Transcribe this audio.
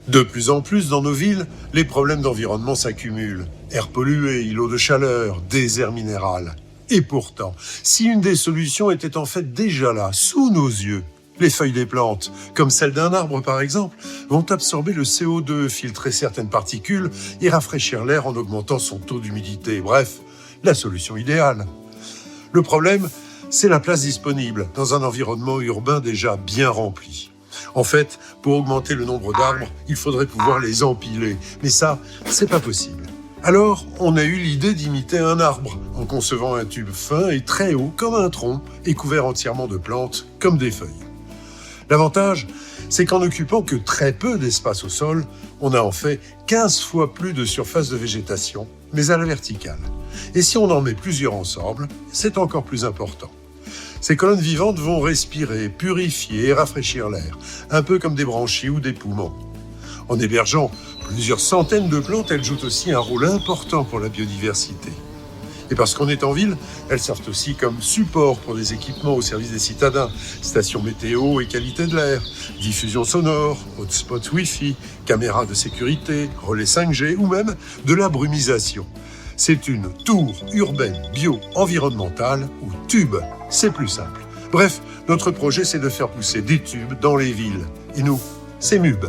De plus en plus dans nos villes, les problèmes d'environnement s'accumulent. Air pollué, îlots de chaleur, désert minéral. Et pourtant, si une des solutions était en fait déjà là, sous nos yeux, les feuilles des plantes, comme celles d'un arbre par exemple, vont absorber le CO2, filtrer certaines particules et rafraîchir l'air en augmentant son taux d'humidité. Bref, la solution idéale. Le problème, c'est la place disponible dans un environnement urbain déjà bien rempli. En fait, pour augmenter le nombre d'arbres, il faudrait pouvoir les empiler. Mais ça, c'est pas possible. Alors, on a eu l'idée d'imiter un arbre, en concevant un tube fin et très haut, comme un tronc, et couvert entièrement de plantes, comme des feuilles. L'avantage, c'est qu'en occupant que très peu d'espace au sol, on a en fait 15 fois plus de surface de végétation, mais à la verticale. Et si on en met plusieurs ensemble, c'est encore plus important. Ces colonnes vivantes vont respirer, purifier et rafraîchir l'air, un peu comme des branchies ou des poumons. En hébergeant plusieurs centaines de plantes, elles jouent aussi un rôle important pour la biodiversité. Et parce qu'on est en ville, elles servent aussi comme support pour des équipements au service des citadins, stations météo et qualité de l'air, diffusion sonore, hotspot Wi-Fi, caméras de sécurité, relais 5G ou même de la brumisation. C'est une tour urbaine bio-environnementale ou tube, c'est plus simple. Bref, notre projet c'est de faire pousser des tubes dans les villes. Et nous, c'est MUB.